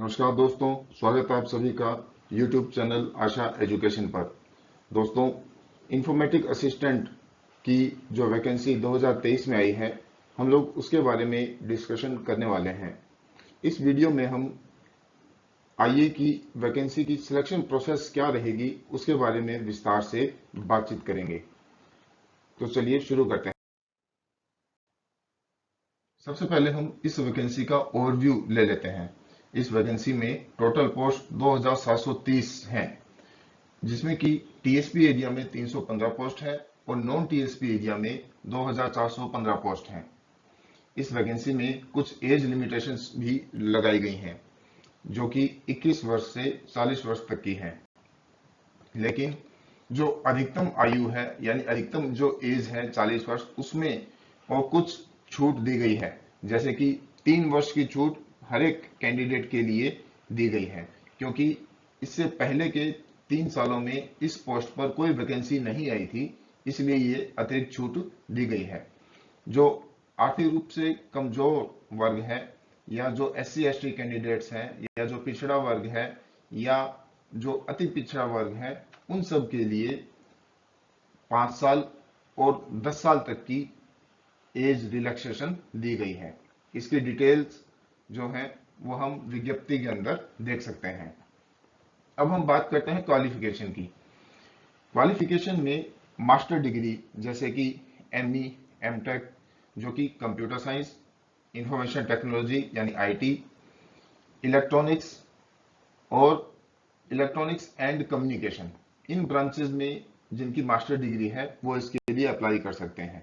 नमस्कार दोस्तों, स्वागत है आप सभी का YouTube चैनल आशा एजुकेशन पर। दोस्तों, इंफॉर्मेटिक असिस्टेंट की जो वैकेंसी 2023 में आई है, हम लोग उसके बारे में डिस्कशन करने वाले हैं। इस वीडियो में हम आईए की वैकेंसी की सिलेक्शन प्रोसेस क्या रहेगी उसके बारे में विस्तार से बातचीत करेंगे। तो चलिए शुरू करते हैं। सबसे पहले हम इस वैकेंसी का ओवरव्यू ले लेते हैं। इस वैकेंसी में टोटल पोस्ट 2730 हैं, जिसमें कि टीएसपी एरिया में 315 पोस्ट है और नॉन टीएसपी एरिया में 2415 पोस्ट हैं। इस वैकेंसी में कुछ एज लिमिटेशंस भी लगाई गई हैं, जो कि 21 वर्ष से 40 वर्ष तक की हैं। लेकिन जो अधिकतम आयु है, यानी अधिकतम जो एज है 40 वर्ष, उसमें और कुछ छूट दी गई है, जैसे कि 3 वर्ष की छूट हर एक कैंडिडेट के लिए दी गई है, क्योंकि इससे पहले के 3 सालों में इस पोस्ट पर कोई वैकेंसी नहीं आई थी, इसलिए ये अतिरिक्त छूट दी गई है। जो आर्थिक रूप से कमजोर वर्ग है, या जो SC ST कैंडिडेट्स हैं, या जो पिछड़ा वर्ग है, या जो अति पिछड़ा वर्ग है, उन सब के लिए 5 साल और 10 साल तक की एज रिलैक्सेशन दी गई है। इसकी डिटेल्स जो है वो हम विज्ञप्ति के अंदर देख सकते हैं। अब हम बात करते हैं क्वालिफिकेशन की। क्वालिफिकेशन में मास्टर डिग्री जैसे कि ME, MTech जो कि कंप्यूटर साइंस, इंफॉर्मेशन टेक्नोलॉजी यानी IT, इलेक्ट्रॉनिक्स और electronics and communication, in branches में जिनकी मास्टर डिग्री है वो इसके लिए अप्लाई कर सकते हैं।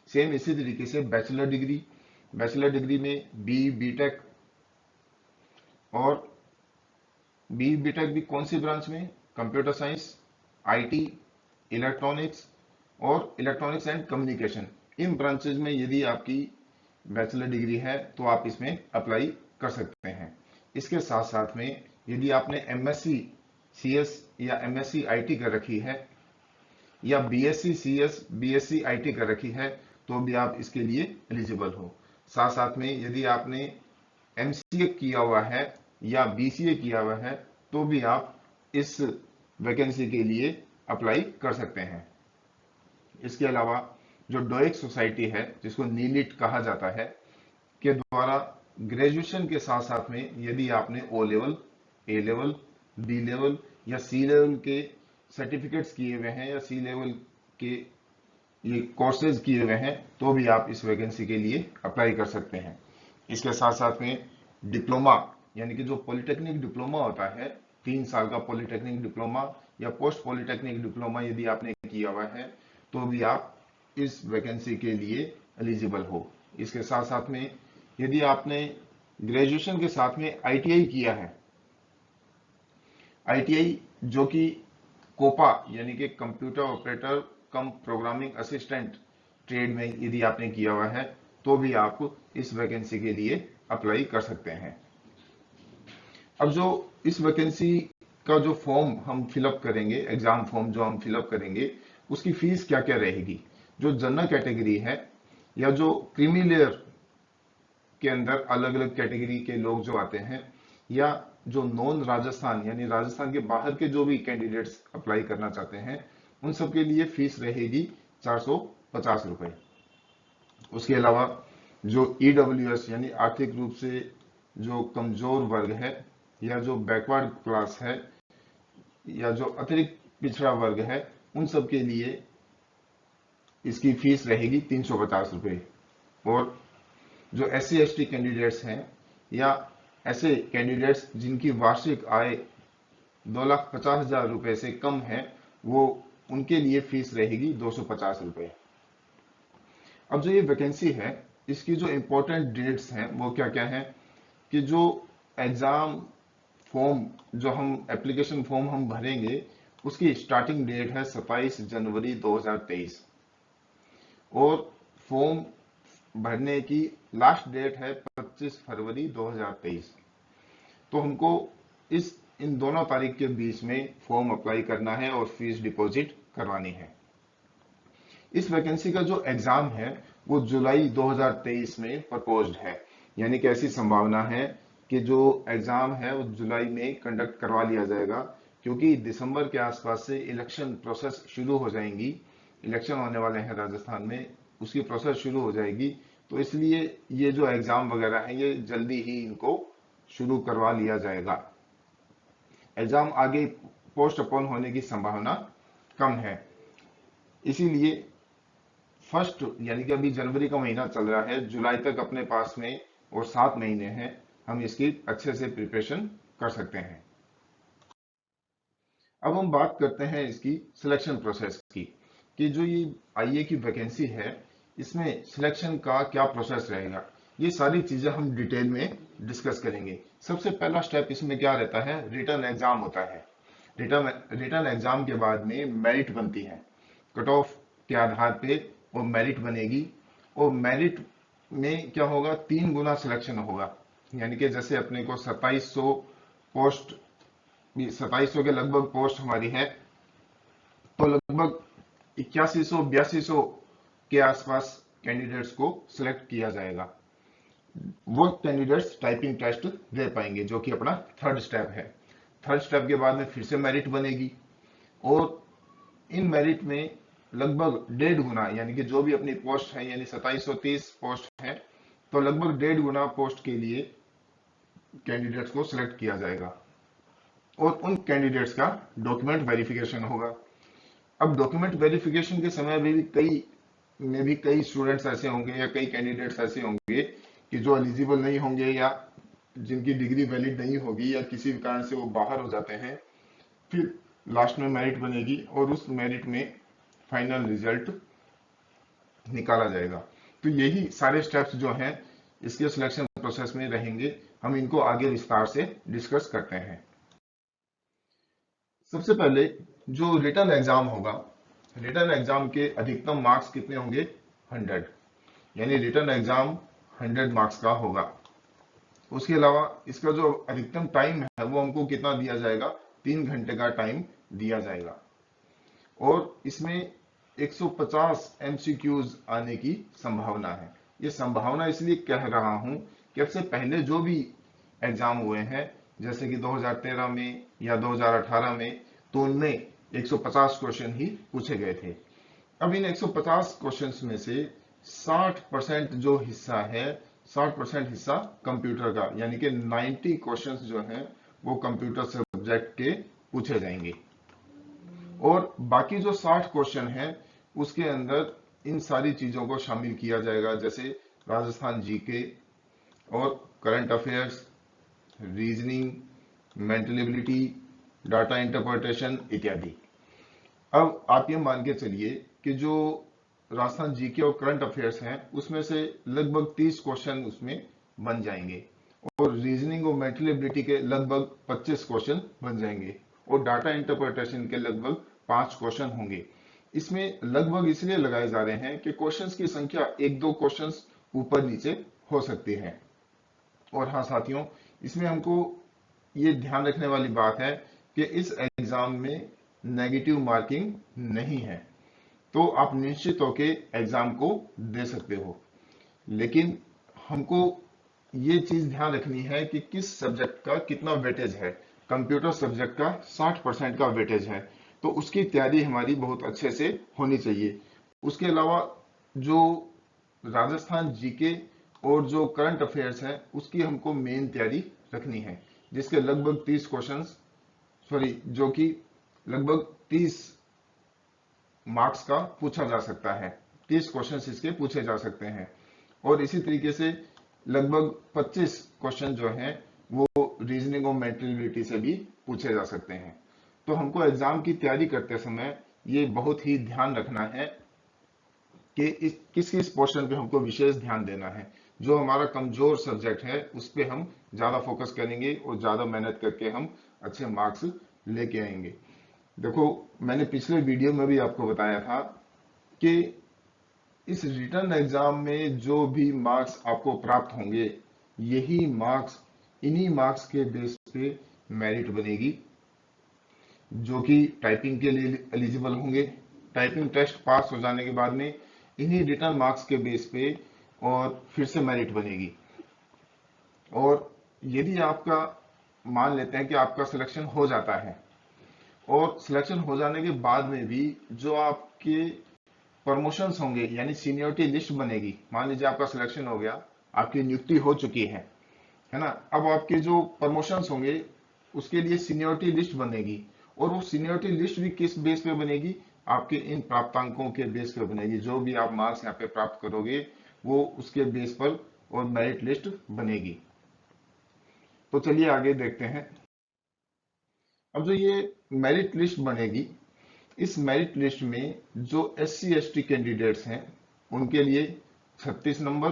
सेम इसी तरीके से बैचलर डिग्री में BTech और BTech भी कौन सी ब्रांच में? कंप्यूटर साइंस, IT, इलेक्ट्रॉनिक्स और electronics and communication, in branches में यदि आपकी बैचलर डिग्री है तो आप इसमें अप्लाई कर सकते हैं। इसके साथ साथ में यदि आपने MSc CS या MSc IT कर रखी है, या BSc CS BSc IT कर रखी है, तो भी आप इसके लिए एलिजिबल हो। साथ साथ में यदि आपने MCA किया हुआ है या BCA किया हुआ है, तो भी आप इस वैकेंसी के लिए अप्लाई कर सकते हैं। इसके अलावा जो डोएक सोसाइटी है, जिसको नीलिट कहा जाता है, के द्वारा ग्रेजुएशन के साथ साथ में यदि आपने O level, A level, B level या C लेवल के सर्टिफिकेट्स किए हुए हैं, या C लेवल के ये कोर्सेज किए हुए हैं, तो भी आप इस वैकेंसी के लिए अप्लाई कर सकते हैं। इसके साथ साथ में डिप्लोमा, यानी कि जो पॉलिटेक्निक डिप्लोमा होता है, 3 साल का पॉलिटेक्निक डिप्लोमा या पोस्ट पॉलिटेक्निक डिप्लोमा यदि आपने किया हुआ है, तो भी आप इस वैकेंसी के लिए एलिजिबल हो। इसके साथ साथ में यदि आपने ग्रेजुएशन के साथ में ITI किया है, ITI जो कि कोपा यानी कि कंप्यूटर ऑपरेटर कम प्रोग्रामिंग असिस्टेंट ट्रेड में यदि आपने किया हुआ है, तो भी आप इस वैकेंसी के लिए अप्लाई कर सकते हैं। अब जो इस वैकेंसी का जो फॉर्म हम फिलअप करेंगे, एग्जाम फॉर्म जो हम फिलअप करेंगे, उसकी फीस क्या क्या रहेगी। जो जनरल कैटेगरी है, या जो क्रीमी लेयर के अंदर अलग अलग कैटेगरी के लोग जो आते हैं, या जो नॉन राजस्थान यानी राजस्थान के बाहर के जो भी कैंडिडेट्स अप्लाई करना चाहते हैं, उन सब के लिए फीस रहेगी 450 रुपए। उसके अलावा जो EWS यानी आर्थिक रूप से जो कमजोर वर्ग है, या जो बैकवर्ड क्लास है, या जो अतिरिक्त पिछड़ा वर्ग है, उन सब के लिए इसकी फीस रहेगी 350 रुपए। और जो SC ST कैंडिडेट्स हैं, या ऐसे कैंडिडेट्स जिनकी वार्षिक आय 2,50,000 रुपए से कम है, वो उनके लिए फीस रहेगी 250 रुपए। अब जो ये वैकेंसी है, इसकी जो इंपॉर्टेंट डेट्स हैं वो क्या क्या है, कि जो एग्जाम फॉर्म, जो हम एप्लीकेशन फॉर्म हम भरेंगे, उसकी स्टार्टिंग डेट है 27 जनवरी 2023, और फॉर्म भरने की लास्ट डेट है 25 फरवरी 2023। तो हमको इन दोनों तारीख के बीच में फॉर्म अप्लाई करना है और फीस डिपॉजिट करवानी है। इस वैकेंसी का जो एग्जाम है वो जुलाई 2023 में प्रपोज्ड है, यानी कि ऐसी संभावना है कि जो एग्जाम है वो जुलाई में कंडक्ट करवा लिया जाएगा, क्योंकि दिसंबर के आसपास से इलेक्शन प्रोसेस शुरू हो जाएंगी। इलेक्शन होने वाले हैं राजस्थान में, उसकी प्रोसेस शुरू हो जाएगी। तो इसलिए ये जो एग्जाम वगैरह है ये जल्दी ही इनको शुरू करवा लिया जाएगा। एग्जाम आगे पोस्टपोन होने की संभावना कम है। इसीलिए फर्स्ट यानी कि अभी जनवरी का महीना चल रहा है, जुलाई तक अपने पास में और 7 महीने हैं, हम इसकी अच्छे से प्रिपरेशन कर सकते हैं। अब हम बात करते हैं इसकी सिलेक्शन प्रोसेस की, कि जो ये आईए की वैकेंसी है इसमें सिलेक्शन का क्या प्रोसेस रहेगा। ये सारी चीजें हम डिटेल में डिस्कस करेंगे। सबसे पहला स्टेप इसमें क्या रहता है, रिटन एग्जाम होता है। रिटन एग्जाम के बाद में मेरिट बनती है, कट ऑफ के आधार पे वो मेरिट बनेगी। और मेरिट में क्या होगा, 3 गुना सिलेक्शन होगा। यानी कि जैसे अपने को 2700 पोस्ट, 2700 के लगभग पोस्ट हमारी है, तो लगभग 8100-8200 के आसपास कैंडिडेट्स को सिलेक्ट किया जाएगा। वो कैंडिडेट्स टाइपिंग टेस्ट दे पाएंगे, जो कि अपना थर्ड स्टेप है। थर्ड स्टेप के बाद में फिर से मेरिट बनेगी, और इन मेरिट में लगभग 1.5 गुना, यानी कि जो भी अपनी पोस्ट है, यानी 2730 पोस्ट है, तो लगभग 1.5 गुना पोस्ट के लिए कैंडिडेट्स को सिलेक्ट किया जाएगा। और उन कैंडिडेट्स का डॉक्यूमेंट वेरिफिकेशन होगा। अब डॉक्यूमेंट वेरिफिकेशन के समय भी कई स्टूडेंट्स ऐसे होंगे या कई कैंडिडेट्स ऐसे होंगे कि जो एलिजिबल नहीं होंगे, या जिनकी डिग्री वैलिड नहीं होगी, या किसी भी कारण से वो बाहर हो जाते हैं। फिर लास्ट में मेरिट बनेगी, और उस मेरिट में फाइनल रिजल्ट निकाला जाएगा। तो यही सारे स्टेप्स जो हैं इसके सिलेक्शन प्रोसेस में रहेंगे, हम इनको आगे विस्तार से डिस्कस करते हैं। सबसे पहले जो रिटन एग्जाम होगा, रिटन एग्जाम के अधिकतम मार्क्स कितने होंगे, 100, यानी रिटन एग्जाम 100 मार्क्स का होगा। उसके अलावा इसका जो अधिकतम टाइम है वो हमको कितना दिया जाएगा, 3 घंटे का टाइम दिया जाएगा। और इसमें 150 एमसीक्यूज आने की संभावना है। ये संभावना इसलिए कह रहा हूं कि अब से पहले जो भी एग्जाम हुए हैं, जैसे कि 2013 में या 2018 में, तो उनमें 150 क्वेश्चन ही पूछे गए थे। अब इन 150 क्वेश्चंस में से 60% जो हिस्सा है, 60% हिस्सा कंप्यूटर का, यानी कि 90 क्वेश्चंस जो हैं वो कंप्यूटर सब्जेक्ट के पूछे जाएंगे। और बाकी जो 60 क्वेश्चन हैं उसके अंदर इन सारी चीजों को शामिल किया जाएगा, जैसे राजस्थान जीके और current affairs, reasoning, mental ability, data interpretation इत्यादि। अब आप ये मान के चलिए कि जो राजस्थान जीके और करंट अफेयर्स हैं उसमें से लगभग 30 क्वेश्चन उसमें बन जाएंगे, और रीजनिंग और मेंटल एबिलिटी के लगभग 25 क्वेश्चन बन जाएंगे, और डाटा इंटरप्रिटेशन के लगभग 5 क्वेश्चन होंगे। इसमें लगभग इसलिए लगाए जा रहे हैं कि क्वेश्चंस की संख्या 1-2 क्वेश्चंस ऊपर नीचे हो सकती है। और हाँ साथियों, इसमें हमको ये ध्यान रखने वाली बात है कि इस एग्जाम में नेगेटिव मार्किंग नहीं है, तो आप निश्चित होके एग्जाम को दे सकते हो। लेकिन हमको ये चीज ध्यान रखनी है कि किस सब्जेक्ट का कितना वेटेज है। कंप्यूटर सब्जेक्ट का 60% का वेटेज है, तो उसकी तैयारी हमारी बहुत अच्छे से होनी चाहिए। उसके अलावा जो राजस्थान जीके और जो करंट अफेयर्स है उसकी हमको मेन तैयारी रखनी है, जिसके लगभग 30 क्वेश्चंस, सॉरी, जो कि लगभग 30 मार्क्स का पूछा जा सकता है। 30 क्वेश्चंस इसके पूछे जा सकते हैं, और इसी तरीके से लगभग 25 क्वेश्चन जो हैं वो रीजनिंग और मेंटल एबिलिटी से भी पूछे जा सकते हैं। तो हमको एग्जाम की तैयारी करते समय ये बहुत ही ध्यान रखना है कि किस किस पोर्शन पे हमको विशेष ध्यान देना है। जो हमारा कमजोर सब्जेक्ट है उस पे हम ज्यादा फोकस करेंगे, और ज्यादा मेहनत करके हम अच्छे मार्क्स लेके आएंगे। देखो, मैंने पिछले वीडियो में भी आपको बताया था कि इस रिटर्न एग्जाम में जो भी मार्क्स आपको प्राप्त होंगे, यही मार्क्स, इन्हीं मार्क्स के बेस पे मेरिट बनेगी, जो कि टाइपिंग के लिए एलिजिबल होंगे। टाइपिंग टेस्ट पास हो जाने के बाद में इन्हीं रिटर्न मार्क्स के बेस पे और फिर से मेरिट बनेगी। और यदि आपका मान लेते हैं कि आपका सिलेक्शन हो जाता है और सिलेक्शन हो जाने के बाद में भी जो आपके प्रमोशंस होंगे यानी सीनियरिटी लिस्ट बनेगी, मान लीजिए आपका सिलेक्शन हो गया, आपकी नियुक्ति हो चुकी है ना, अब आपके जो प्रमोशंस होंगे उसके लिए सीनियरिटी लिस्ट बनेगी, और वो सीनियरिटी लिस्ट भी किस बेस पे बनेगी, आपके इन प्राप्तांकों के बेस पे बनेगी। जो भी आप मार्क्स यहाँ पे प्राप्त करोगे वो उसके बेस पर और मेरिट लिस्ट बनेगी। तो चलिए आगे देखते हैं। अब जो ये मेरिट लिस्ट बनेगी, इस मेरिट लिस्ट में जो SC ST कैंडिडेट्स हैं उनके लिए 36 नंबर,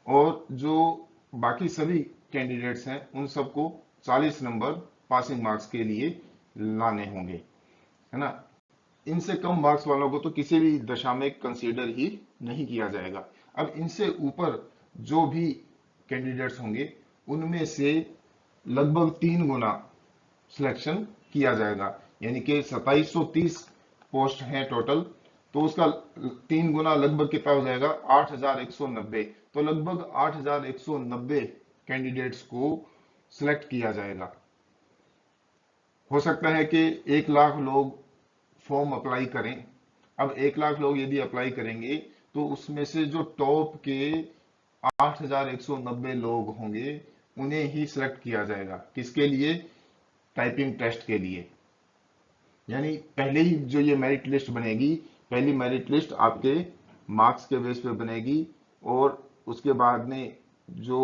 और जो बाकी सभी कैंडिडेट्स हैं उन सबको 40 नंबर पासिंग मार्क्स के लिए लाने होंगे, है ना। इनसे कम मार्क्स वालों को तो किसी भी दशा में कंसीडर ही नहीं किया जाएगा। अब इनसे ऊपर जो भी कैंडिडेट्स होंगे उनमें से लगभग 3 गुना सिलेक्शन किया जाएगा, यानी कि 2730 पोस्ट हैं टोटल, तो उसका 3 गुना लगभग कितना हो जाएगा, 8190। तो लगभग 8190 कैंडिडेट्स को सिलेक्ट किया जाएगा। हो सकता है कि 1 लाख लोग फॉर्म अप्लाई करें। अब 1 लाख लोग यदि अप्लाई करेंगे तो उसमें से जो टॉप के 8190 लोग होंगे उन्हें ही सिलेक्ट किया जाएगा। किसके लिए, टाइपिंग टेस्ट के लिए। यानी पहले ही जो ये मेरिट लिस्ट बनेगी, पहली मेरिट लिस्ट आपके मार्क्स के बेस पे बनेगी, और उसके बाद में जो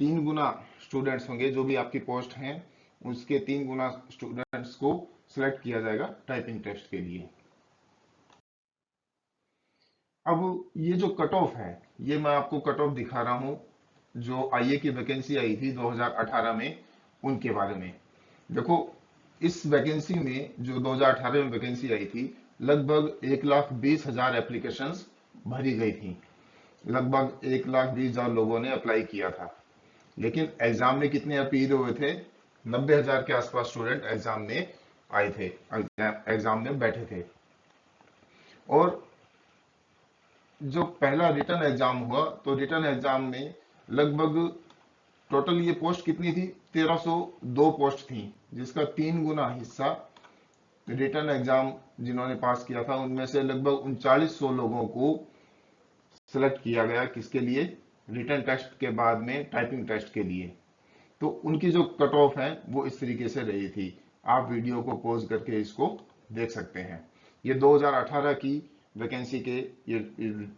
3 गुना स्टूडेंट्स होंगे, जो भी आपकी पोस्ट हैं उसके 3 गुना स्टूडेंट्स को सिलेक्ट किया जाएगा टाइपिंग टेस्ट के लिए। अब ये जो कट ऑफ है, ये मैं आपको कट ऑफ दिखा रहा हूं जो IA की वैकेंसी आई थी 2018 में, उनके बारे में। देखो, इस वैकेंसी में जो 2018 में वैकेंसी आई थी, लगभग 1,20,000 एप्लीकेशंस भरी गई थी। लगभग 1,20,000 लोगों ने अप्लाई किया था, लेकिन एग्जाम में कितने अपील हुए थे, 90,000 के आसपास स्टूडेंट एग्जाम में आए थे, एग्जाम में बैठे थे। और जो पहला रिटर्न एग्जाम हुआ, तो रिटर्न एग्जाम में लगभग टोटल ये पोस्ट कितनी थी, 1302 पोस्ट थी, जिसका 3 गुना हिस्सा रिटर्न एग्जाम जिन्होंने पास किया था उनमें से लगभग 3900 लोगों को सिलेक्ट किया गया। किसके लिए, रिटर्न टेस्ट के बाद में टाइपिंग टेस्ट के लिए। तो उनकी जो कट ऑफ है वो इस तरीके से रही थी। आप वीडियो को पॉज करके इसको देख सकते हैं। ये 2018 की वैकेंसी के ये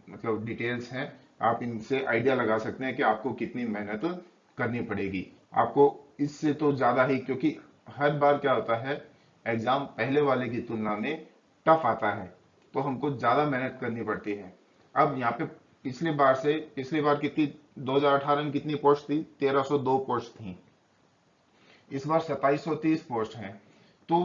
मतलब डिटेल्स हैं। आप इनसे आइडिया लगा सकते हैं कि आपको कितनी मेहनत करनी पड़ेगी। आपको इससे तो ज्यादा ही, क्योंकि हर बार क्या होता है, एग्जाम पहले वाले की तुलना में टफ आता है, तो हमको ज्यादा मेहनत करनी पड़ती है। अब यहाँ पे पिछली बार कितनी, 2018 में कितनी पोस्ट थी, 1302 पोस्ट थी। इस बार 2730 पोस्ट हैं। तो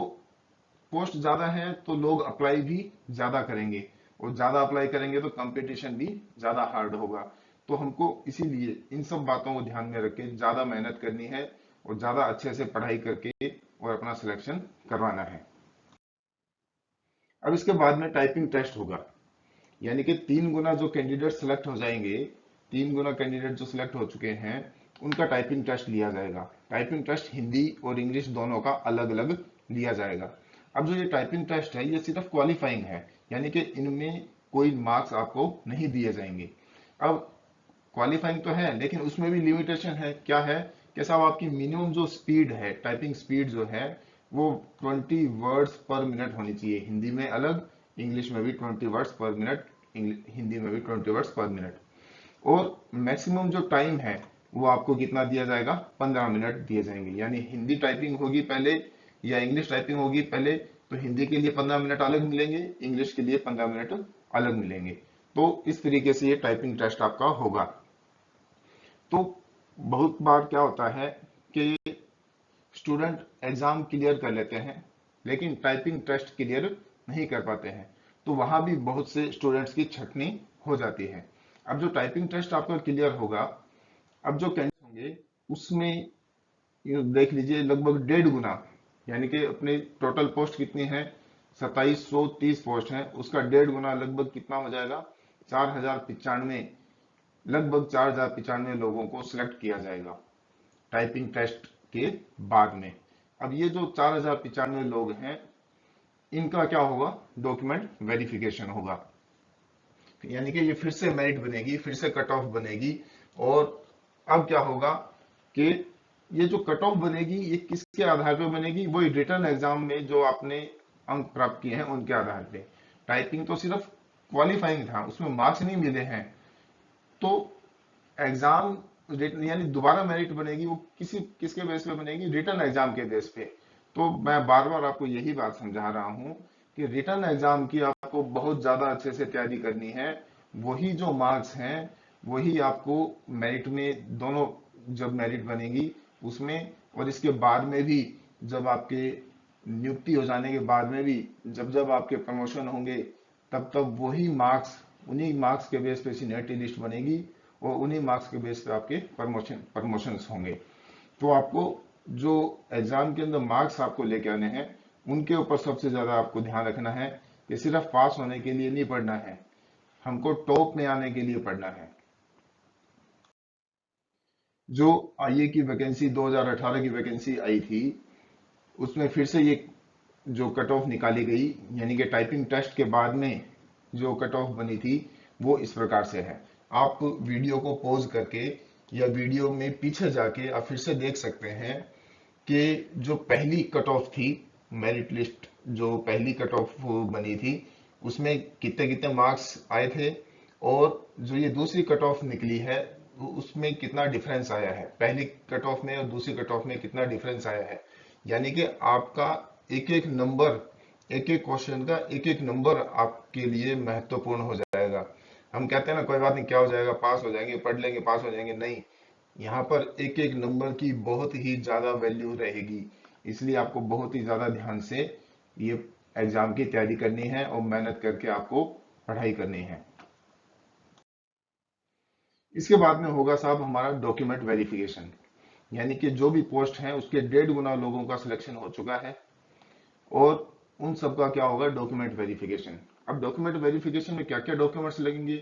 पोस्ट ज्यादा है तो लोग अप्लाई भी ज्यादा करेंगे, और ज्यादा अप्लाई करेंगे तो कंपटीशन भी ज्यादा हार्ड होगा। तो हमको इसीलिए इन सब बातों को ध्यान में रख के ज्यादा मेहनत करनी है, और ज्यादा अच्छे से पढ़ाई करके और अपना सिलेक्शन करवाना है। अब इसके बाद में टाइपिंग टेस्ट होगा, यानी कि 3 गुना जो कैंडिडेट सिलेक्ट हो जाएंगे, 3 गुना कैंडिडेट जो सिलेक्ट हो चुके हैं उनका टाइपिंग टेस्ट लिया जाएगा। टाइपिंग टेस्ट हिंदी और इंग्लिश दोनों का अलग अलग लिया जाएगा। अब जो ये टाइपिंग टेस्ट है ये सिर्फ क्वालिफाइंग है, यानी कि इनमें कोई मार्क्स आपको नहीं दिए जाएंगे। अब क्वालिफाइंग तो है, लेकिन उसमें भी लिमिटेशन है। क्या है कि साहब, आपकी मिनिमम जो स्पीड है, टाइपिंग स्पीड जो है वो 20 वर्ड्स पर मिनट होनी चाहिए। हिंदी में अलग, इंग्लिश में भी 20 वर्ड्स पर मिनट, हिंदी में भी 20 वर्ड्स पर मिनट। और मैक्सिमम जो टाइम है वो आपको कितना दिया जाएगा, 15 मिनट दिए जाएंगे। यानी हिंदी टाइपिंग होगी पहले या इंग्लिश टाइपिंग होगी पहले, तो हिंदी के लिए 15 मिनट अलग मिलेंगे, इंग्लिश के लिए 15 मिनट अलग मिलेंगे। तो इस तरीके से ये टाइपिंग टेस्ट आपका होगा। तो बहुत बार क्या होता है कि स्टूडेंट एग्जाम क्लियर कर लेते हैं लेकिन टाइपिंग टेस्ट क्लियर नहीं कर पाते हैं, तो वहां भी बहुत से स्टूडेंट्स की छटनी हो जाती है। अब जो टाइपिंग टेस्ट आपका क्लियर होगा, अब जो कैंडिडेट होंगे उसमें देख लीजिए लगभग 1.5 गुना, यानी कि अपनी टोटल पोस्ट कितनी है, 2730 पोस्ट है, उसका 1.5 गुना लगभग कितना हो जाएगा, 4095, लगभग 4095 लोगों को सिलेक्ट किया जाएगा। टाइपिंग टेस्ट के बाद में। अब ये जो 4095 लोग हैं, इनका क्या होगा, डॉक्यूमेंट वेरिफिकेशन होगा, यानी कि ये फिर से मेरिट बनेगी, फिर से कट ऑफ बनेगी। और अब क्या होगा कि ये जो कट ऑफ बनेगी ये किसके आधार पर बनेगी, वही रिटर्न एग्जाम में जो आपने अंक प्राप्त किए हैं उनके आधार पे। टाइपिंग तो सिर्फ क्वालिफाइंग था, उसमें मार्क्स नहीं मिले हैं, तो एग्जाम यानी दोबारा मेरिट बनेगी वो किसके बेस पे बनेगी, रिटर्न एग्जाम के बेस पे। तो मैं बार बार आपको यही बात समझा रहा हूं कि रिटर्न एग्जाम की आपको बहुत ज्यादा अच्छे से तैयारी करनी है। वही जो मार्क्स हैं वही आपको मेरिट में, दोनों जब मेरिट बनेगी उसमें और इसके बाद में भी, जब आपके नियुक्ति हो जाने के बाद में भी, जब जब आपके प्रमोशन होंगे, तब तब वही मार्क्स, उन्हीं मार्क्स के बेस पे सीनियरिटी लिस्ट बनेगी और उन्हीं मार्क्स के बेस पे आपके प्रमोशंस होंगे। तो आपको जो एग्जाम के अंदर मार्क्स आपको लेके आने हैं उनके ऊपर सबसे ज्यादा आपको ध्यान रखना है कि सिर्फ पास होने के लिए नहीं पढ़ना है, हमको टॉप में आने के लिए पढ़ना है। जो आईए की वैकेंसी 2018 की वैकेंसी आई थी, उसमें फिर से ये जो कट ऑफ निकाली गई, यानी कि टाइपिंग टेस्ट के बाद में जो कट ऑफ बनी थी वो इस प्रकार से है। आप वीडियो को पॉज करके या वीडियो में पीछे जाके आप फिर से देख सकते हैं कि जो पहली कट ऑफ थी, मेरिट लिस्ट जो पहली कट ऑफ बनी थी, उसमें कितने कितने मार्क्स आए थे, और जो ये दूसरी कट ऑफ निकली है उसमें कितना डिफरेंस आया है, पहली कट ऑफ में और दूसरी कट ऑफ में कितना डिफरेंस आया है। यानी कि आपका एक एक नंबर, एक एक क्वेश्चन का एक एक नंबर आपके लिए महत्वपूर्ण हो जाएगा। हम कहते हैं ना कोई बात नहीं, क्या हो जाएगा, पास हो जाएंगे, पढ़ लेंगे, पास हो जाएंगे, नहीं, यहाँ पर एक एक नंबर की बहुत ही ज्यादा वैल्यू रहेगी। इसलिए आपको बहुत ही ज्यादा ध्यान से ये एग्जाम की तैयारी करनी है और मेहनत करके आपको पढ़ाई करनी है। इसके बाद में होगा साहब हमारा डॉक्यूमेंट वेरिफिकेशन, यानी कि जो भी पोस्ट है उसके 1.5 गुना लोगों का सिलेक्शन हो चुका है और उन सबका क्या होगा, डॉक्यूमेंट वेरिफिकेशन। अब डॉक्यूमेंट वेरिफिकेशन में क्या क्या डॉक्यूमेंट्स लगेंगे,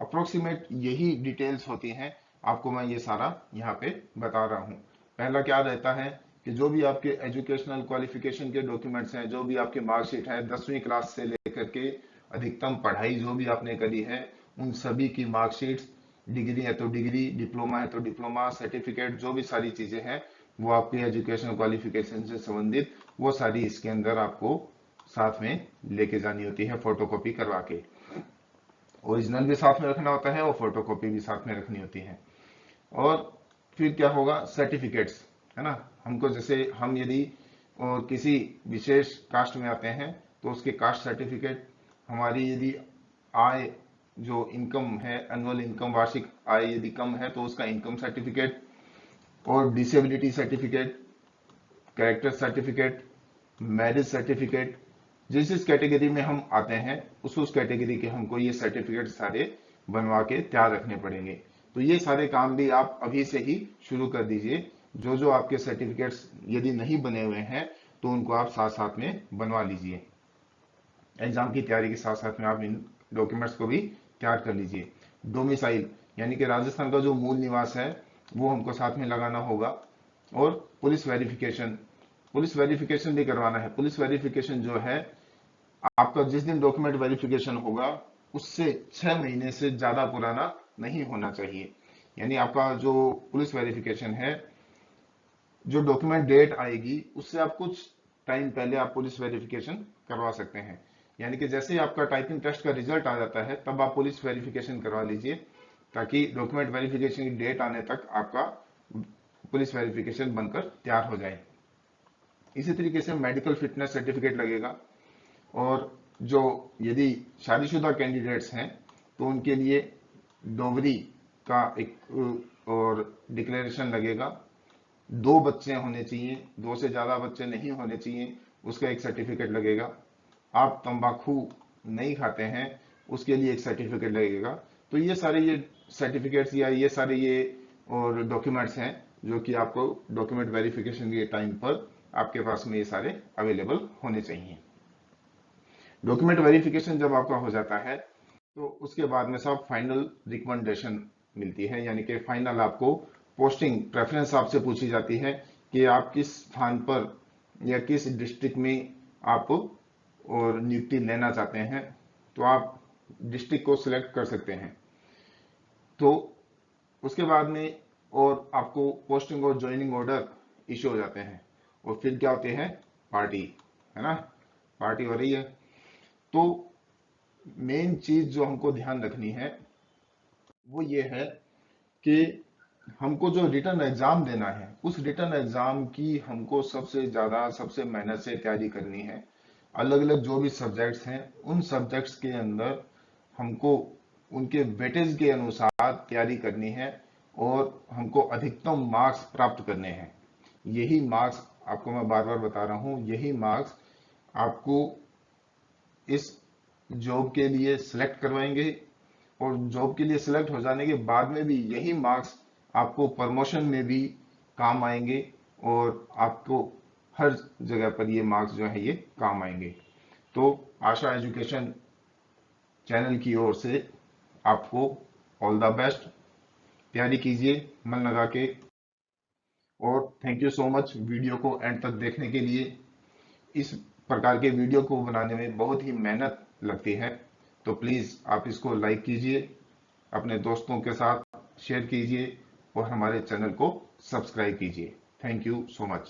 अप्रोक्सीमेट यही डिटेल्स होती हैं, आपको मैं ये सारा यहाँ पे बता रहा हूँ। पहला क्या रहता है कि जो भी आपके एजुकेशनल क्वालिफिकेशन के डॉक्यूमेंट्स हैं, जो भी आपके मार्कशीट है 10वीं क्लास से लेकर के अधिकतम पढ़ाई जो भी आपने करी है उन सभी की मार्कशीट्स, डिग्री है तो डिग्री, डिप्लोमा है तो डिप्लोमा, सर्टिफिकेट, जो भी सारी चीजें हैं वो आपके एजुकेशनल क्वालिफिकेशन से संबंधित, वो सारी इसके अंदर आपको साथ में लेके जानी होती है फोटोकॉपी करवा के। ओरिजिनल भी साथ में रखना होता है और फोटोकॉपी भी साथ में रखनी होती है। और फिर क्या होगा, सर्टिफिकेट्स, है ना, हमको जैसे हम यदि और किसी विशेष कास्ट में आते हैं तो उसके कास्ट सर्टिफिकेट, हमारी यदि आय जो इनकम है, एनुअल इनकम, वार्षिक आय यदि कम है तो उसका इनकम सर्टिफिकेट, और disability certificate, character certificate, marriage certificate, जिस जिस कैटेगरी में हम आते हैं उस कैटेगरी के हमको ये सर्टिफिकेट सारे बनवा के तैयार रखने पड़ेंगे। तो ये सारे काम भी आप अभी से ही शुरू कर दीजिए। जो जो आपके सर्टिफिकेट्स यदि नहीं बने हुए हैं तो उनको आप साथ साथ में बनवा लीजिए। एग्जाम की तैयारी के साथ साथ में आप इन डॉक्यूमेंट्स को भी तैयार कर लीजिए। डोमिसाइल, यानी कि राजस्थान का जो मूल निवास है वो हमको साथ में लगाना होगा। और पुलिस वेरिफिकेशन, पुलिस वेरिफिकेशन भी करवाना है। पुलिस वेरिफिकेशन जो है, आपका जिस दिन डॉक्यूमेंट वेरिफिकेशन होगा उससे 6 महीने से ज्यादा पुराना नहीं होना चाहिए। यानी आपका जो पुलिस वेरिफिकेशन है, जो डॉक्यूमेंट डेट आएगी उससे आप कुछ टाइम पहले आप पुलिस वेरिफिकेशन करवा सकते हैं। यानी कि जैसे ही आपका टाइपिंग टेस्ट का रिजल्ट आ जाता है तब आप पुलिस वेरिफिकेशन करवा लीजिए, ताकि डॉक्यूमेंट वेरिफिकेशन की डेट आने तक आपका पुलिस वेरिफिकेशन बनकर तैयार हो जाए। इसी तरीके से मेडिकल फिटनेस सर्टिफिकेट लगेगा। और जो यदि शादीशुदा कैंडिडेट्स हैं तो उनके लिए डोवरी का एक और डिक्लेरेशन लगेगा। 2 बच्चे होने चाहिए, 2 से ज्यादा बच्चे नहीं होने चाहिए, उसका एक सर्टिफिकेट लगेगा। आप तंबाकू नहीं खाते हैं उसके लिए एक सर्टिफिकेट लगेगा। तो ये सारे ये सर्टिफिकेट्स या ये सारे ये और डॉक्यूमेंट्स हैं जो कि आपको डॉक्यूमेंट वेरिफिकेशन के टाइम पर आपके पास में ये सारे अवेलेबल होने चाहिए। डॉक्यूमेंट वेरिफिकेशन जब आपका हो जाता है तो उसके बाद में सब फाइनल रिकमेंडेशन मिलती है, यानी कि फाइनल आपको पोस्टिंग प्रेफरेंस आपसे पूछी जाती है कि आप किस स्थान पर या किस डिस्ट्रिक्ट में आप और नियुक्ति लेना चाहते हैं, तो आप डिस्ट्रिक्ट को सिलेक्ट कर सकते हैं। तो उसके बाद में और आपको पोस्टिंग और ज्वाइनिंग ऑर्डर इश्यू हो जाते हैं, और फिर क्या होते हैं, पार्टी, है ना, पार्टी हो रही है। तो मेन चीज जो हमको ध्यान रखनी है वो ये है कि हमको जो रिटर्न एग्जाम देना है, उस रिटर्न एग्जाम की हमको सबसे ज्यादा सबसे मेहनत से तैयारी करनी है। अलग अलग जो भी सब्जेक्ट्स हैं, उन सब्जेक्ट्स के अंदर हमको उनके वेटेज के अनुसार तैयारी करनी है, और हमको अधिकतम मार्क्स प्राप्त करने हैं। यही मार्क्स, आपको मैं बार बार बता रहा हूं, यही मार्क्स आपको इस जॉब के लिए सिलेक्ट करवाएंगे, और जॉब के लिए सिलेक्ट हो जाने के बाद में भी यही मार्क्स आपको प्रमोशन में भी काम आएंगे, और आपको हर जगह पर ये मार्क्स जो है ये काम आएंगे। तो आशा एजुकेशन चैनल की ओर से आपको ऑल द बेस्ट, तैयारी कीजिए मन लगा के, और thank you so much video को एंड तक देखने के लिए। इस प्रकार के वीडियो को बनाने में बहुत ही मेहनत लगती है, तो प्लीज आप इसको लाइक कीजिए, अपने दोस्तों के साथ शेयर कीजिए, और हमारे चैनल को सब्सक्राइब कीजिए। Thank you so much.